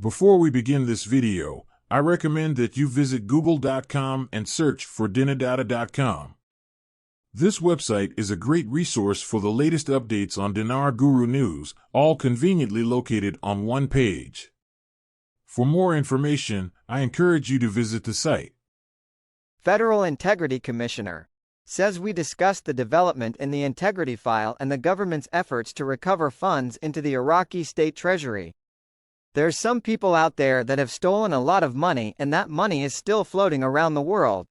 Before we begin this video, I recommend that you visit google.com and search for dinardata.com. This website is a great resource for the latest updates on Dinar Guru news, all conveniently located on one page. For more information, I encourage you to visit the site. Federal Integrity Commissioner says we discussed the development in the integrity file and the government's efforts to recover funds into the Iraqi state treasury. There's some people out there that have stolen a lot of money, and that money is still floating around the world.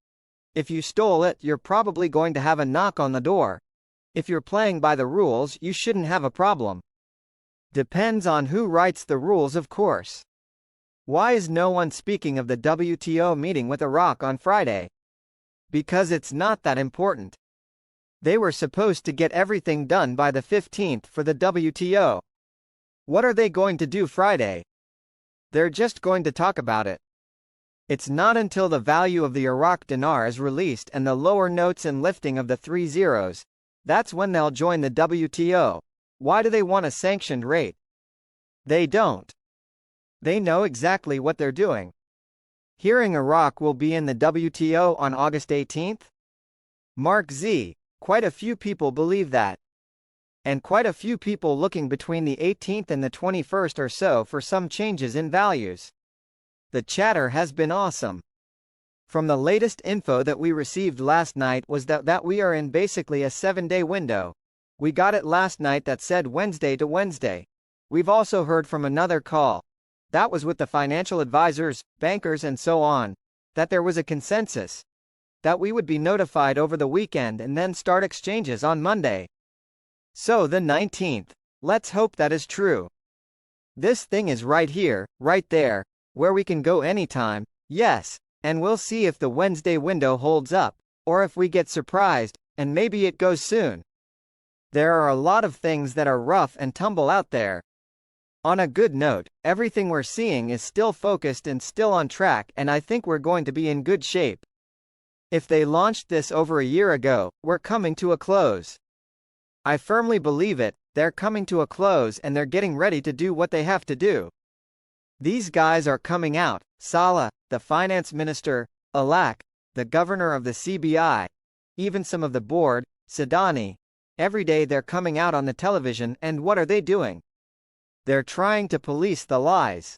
If you stole it, you're probably going to have a knock on the door. If you're playing by the rules, you shouldn't have a problem. Depends on who writes the rules, of course. Why is no one speaking of the WTO meeting with Iraq on Friday? Because it's not that important. They were supposed to get everything done by the 15th for the WTO. What are they going to do Friday? They're just going to talk about it. It's not until the value of the Iraq dinar is released and the lower notes and lifting of the 3 zeros, that's when they'll join the WTO. Why do they want a sanctioned rate? They don't. They know exactly what they're doing. Hearing Iraq will be in the WTO on August 18th? Mark Z. Quite a few people believe that. And quite a few people looking between the 18th and the 21st or so for some changes in values. The chatter has been awesome. From the latest info that we received last night was that we are in basically a 7-day window. We got it last night that said Wednesday to Wednesday. We've also heard from another call. That was with the financial advisors, bankers and so on, that there was a consensus. That we would be notified over the weekend and then start exchanges on Monday. So the 19th. Let's hope that is true. This thing is right here, right there, where we can go anytime, yes, and we'll see if the Wednesday window holds up, or if we get surprised, and maybe it goes soon. There are a lot of things that are rough and tumble out there. On a good note, everything we're seeing is still focused and still on track, and I think we're going to be in good shape. If they launched this over a year ago, we're coming to a close. I firmly believe it, they're coming to a close and they're getting ready to do what they have to do. These guys are coming out, Saleh, the finance minister, Alak, the governor of the CBI, even some of the board, Sadani. Every day they're coming out on the television, and what are they doing? They're trying to police the lies.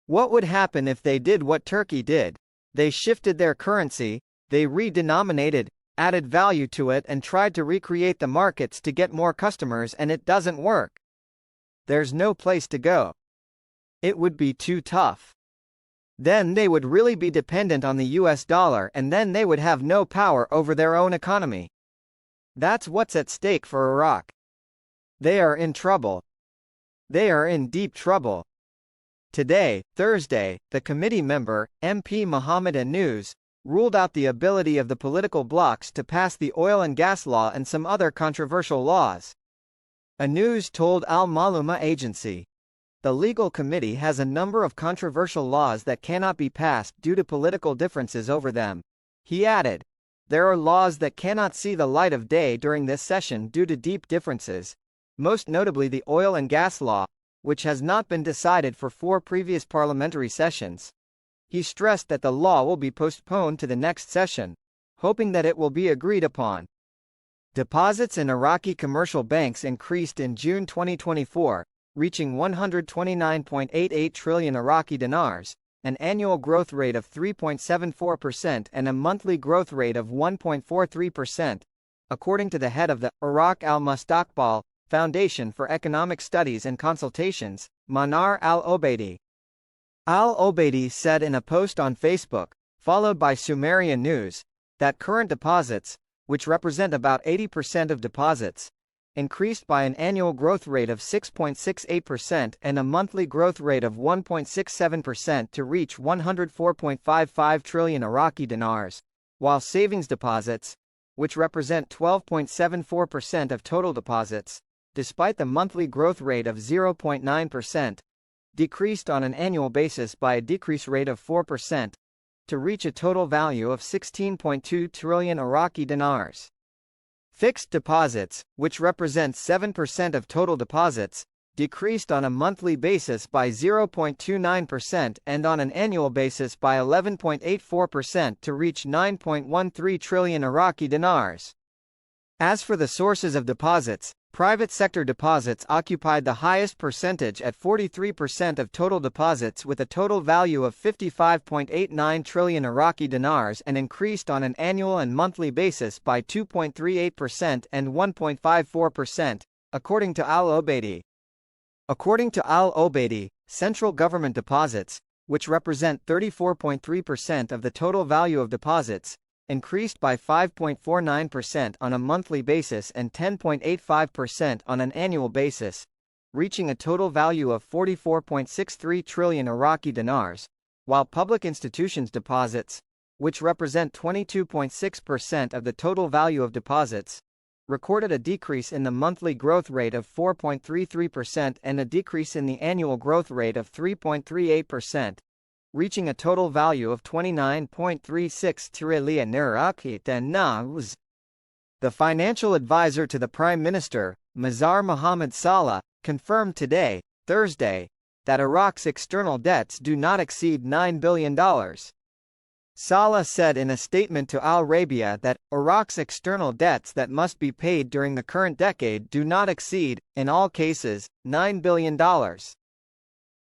What would happen if they did what Turkey did? They shifted their currency, they redenominated, added value to it and tried to recreate the markets to get more customers, and it doesn't work. There's no place to go. It would be too tough. Then they would really be dependent on the US dollar, and then they would have no power over their own economy. That's what's at stake for Iraq. They are in trouble. They are in deep trouble. Today, Thursday, the committee member, MP Mohammed Anous, ruled out the ability of the political blocs to pass the oil and gas law and some other controversial laws. Anous told Al-Maluma agency, "The legal committee has a number of controversial laws that cannot be passed due to political differences over them." He added, "There are laws that cannot see the light of day during this session due to deep differences, most notably the oil and gas law, which has not been decided for 4 previous parliamentary sessions." He stressed that the law will be postponed to the next session, hoping that it will be agreed upon. Deposits in Iraqi commercial banks increased in June 2024, reaching 129.88 trillion Iraqi dinars, an annual growth rate of 3.74% and a monthly growth rate of 1.43%, according to the head of the Iraq al-Mustaqbal Foundation for Economic Studies and Consultations, Manar al-Obeidi. Al-Obeidi said in a post on Facebook, followed by Sumerian News, that current deposits, which represent about 80% of deposits, increased by an annual growth rate of 6.68% and a monthly growth rate of 1.67% to reach 104.55 trillion Iraqi dinars, while savings deposits, which represent 12.74% of total deposits, despite the monthly growth rate of 0.9%, decreased on an annual basis by a decrease rate of 4%, to reach a total value of 16.2 trillion Iraqi dinars. Fixed deposits, which represent 7% of total deposits, decreased on a monthly basis by 0.29% and on an annual basis by 11.84% to reach 9.13 trillion Iraqi dinars. As for the sources of deposits, private sector deposits occupied the highest percentage at 43% of total deposits with a total value of 55.89 trillion Iraqi dinars and increased on an annual and monthly basis by 2.38% and 1.54%, according to Al-Obeidi. According to Al-Obeidi, central government deposits, which represent 34.3% of the total value of deposits, increased by 5.49% on a monthly basis and 10.85% on an annual basis, reaching a total value of 44.63 trillion Iraqi dinars, while public institutions deposits, which represent 22.6% of the total value of deposits, recorded a decrease in the monthly growth rate of 4.33% and a decrease in the annual growth rate of 3.38%, reaching a total value of 29.36 trillion Iraqi dinars. The financial advisor to the Prime Minister, Mazhar Mohammad Saleh, confirmed today, Thursday, that Iraq's external debts do not exceed $9 billion. Saleh said in a statement to Al Arabiya that Iraq's external debts that must be paid during the current decade do not exceed, in all cases, $9 billion.